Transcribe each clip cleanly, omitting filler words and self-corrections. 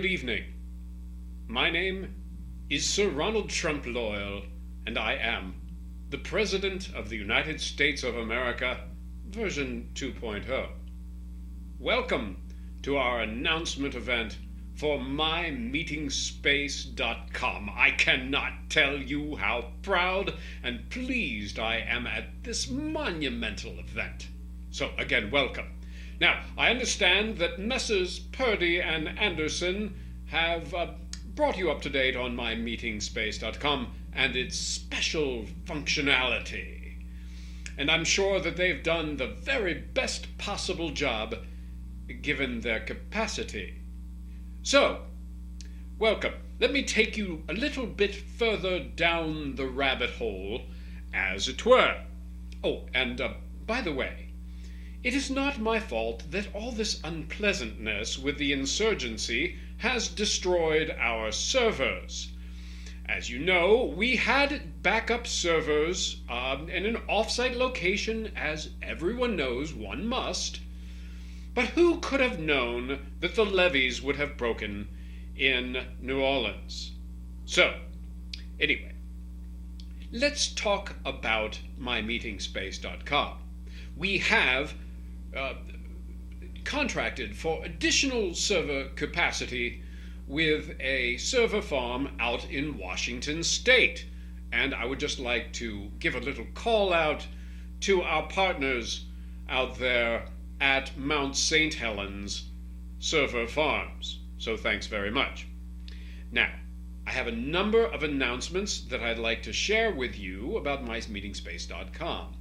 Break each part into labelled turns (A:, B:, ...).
A: good evening. My name is Sir Ronald Trump Loyal, and I am the President of the United States of America, version 2.0. Welcome to our announcement event for mymeetingspace.com. I cannot tell you how proud and pleased I am at this monumental event. So again, welcome. Now, I understand that Messrs. Purdy and Anderson have brought you up to date on mymeetingspace.com and its special functionality. And I'm sure that they've done the very best possible job given their capacity. So, welcome. Let me take you a little bit further down the rabbit hole, as it were. Oh, and by the way, it is not my fault that all this unpleasantness with the insurgency has destroyed our servers. As you know, we had backup servers in an off-site location, as everyone knows one must. But who could have known that the levees would have broken in New Orleans? So, anyway, let's talk about mymeetingspace.com. We have contracted for additional server capacity with a server farm out in Washington State. And I would just like to give a little call out to our partners out there at Mount St. Helens server farms. So thanks very much. Now, I have a number of announcements that I'd like to share with you about mymeetingspace.com.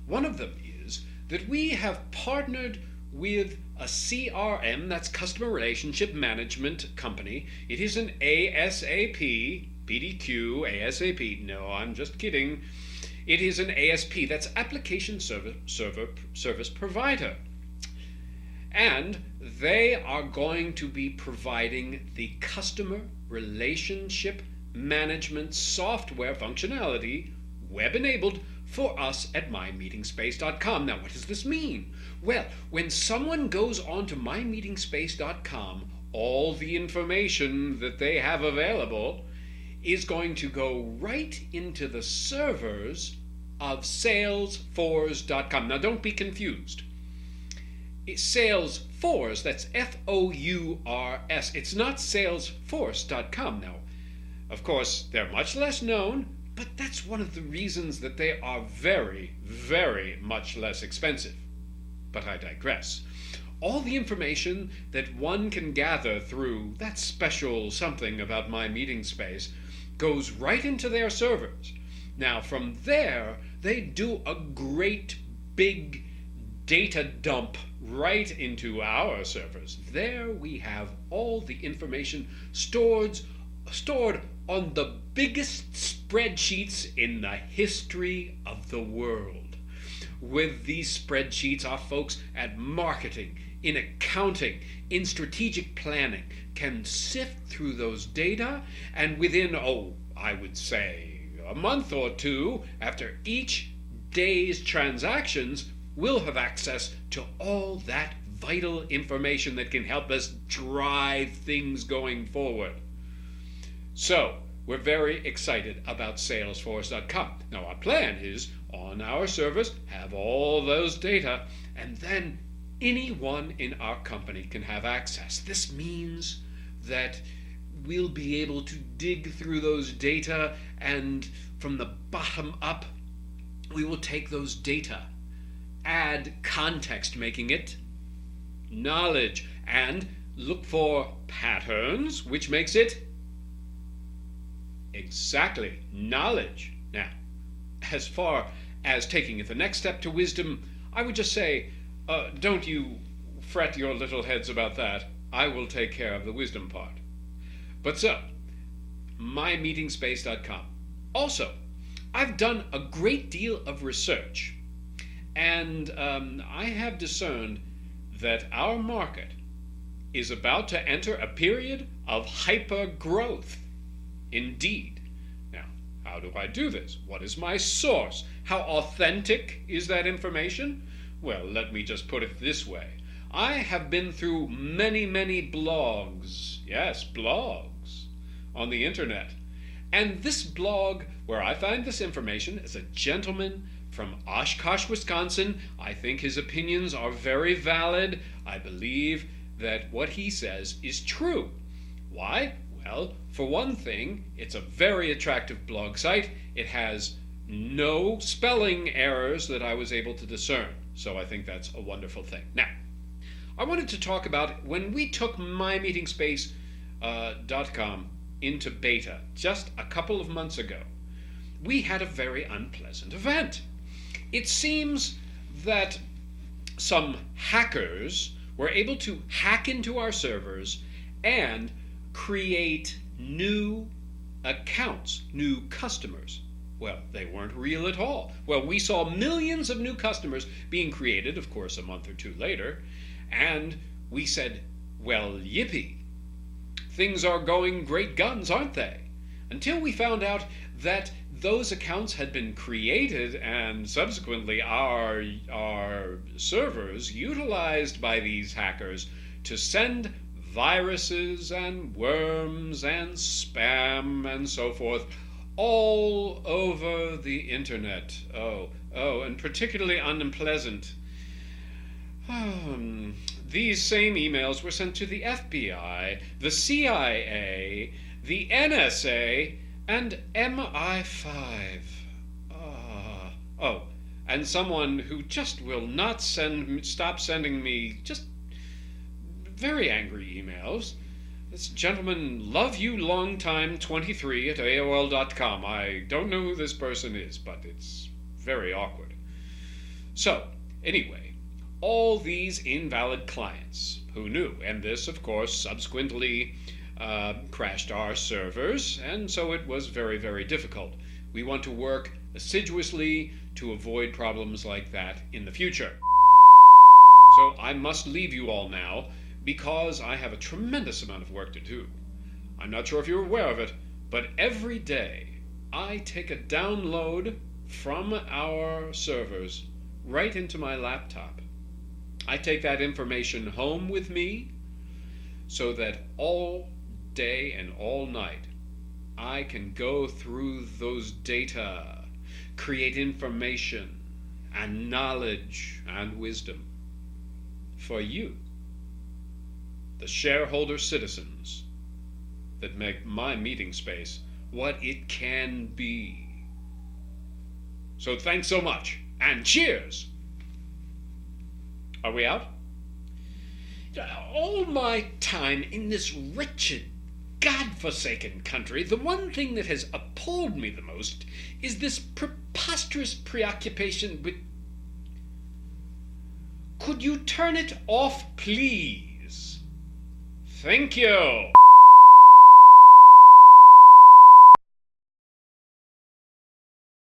A: One of them is that we have partnered with a CRM, that's Customer Relationship Management Company. It is an ASAP, PDQ, ASAP. No, I'm just kidding. It is an ASP, that's Application Service Provider. And they are going to be providing the Customer Relationship Management software functionality, web-enabled, for us at mymeetingspace.com. Now, what does this mean? Well, when someone goes on to mymeetingspace.com, all the information that they have available is going to go right into the servers of Salesforce.com. Now, don't be confused. It's Salesforce, that's F-O-U-R-S. It's not Salesforce.com. Now, of course, they're much less known, but that's one of the reasons that they are very, very much less expensive. But I digress. All the information that one can gather through that special something about My Meeting Space goes right into their servers. Now, from there, they do a great big data dump right into our servers. There we have all the information stored on the biggest spreadsheets in the history of the world. With these spreadsheets, our folks at marketing, in accounting, in strategic planning can sift through those data, and within, I would say a month or two after each day's transactions, we'll have access to all that vital information that can help us drive things going forward. So, we're very excited about Salesforce.com. Now, our plan is, on our servers, have all those data, and then anyone in our company can have access. This means that we'll be able to dig through those data, and from the bottom up, we will take those data, add context, making it knowledge, and look for patterns, which makes it exactly knowledge. Now, as far as taking it the next step to wisdom, I would just say, don't you fret your little heads about that. I will take care of the wisdom part. But so, mymeetingspace.com. Also, I've done a great deal of research, and I have discerned that our market is about to enter a period of hyper-growth. Indeed. Now, how do I do this? What is my source? How authentic is that information? Well, let me just put it this way. I have been through many, many blogs, yes, blogs, on the internet. And this blog, where I find this information, is a gentleman from Oshkosh, Wisconsin. I think his opinions are very valid. I believe that what he says is true. Why? Well, for one thing, it's a very attractive blog site. It has no spelling errors that I was able to discern. So I think that's a wonderful thing. Now, I wanted to talk about when we took mymeetingspace.com into beta just a couple of months ago. We had a very unpleasant event. It seems that some hackers were able to hack into our servers and create new accounts, new customers. Well, they weren't real at all. Well, we saw millions of new customers being created, of course, a month or two later, and we said, well, yippee. Things are going great guns, aren't they? Until we found out that those accounts had been created and subsequently our servers utilized by these hackers to send viruses and worms and spam and so forth all over the internet. And particularly unpleasant. These same emails were sent to the FBI, the CIA, the NSA, and MI5. And someone who just will not stop sending me just very angry emails. This gentleman, love you long time 23 at AOL.com. I don't know who this person is, but it's very awkward. So, anyway, all these invalid clients, who knew? And this, of course, subsequently crashed our servers, and so it was very, very difficult. We want to work assiduously to avoid problems like that in the future. So I must leave you all now, because I have a tremendous amount of work to do. I'm not sure if you're aware of it, but every day I take a download from our servers right into my laptop. I take that information home with me so that all day and all night I can go through those data, create information and knowledge and wisdom for you, the shareholder citizens that make my meeting space what it can be. So thanks so much, and cheers! Are we out? All my time in this wretched, God-forsaken country, the one thing that has appalled me the most is this preposterous preoccupation with... Could you turn it off, please? Thank you.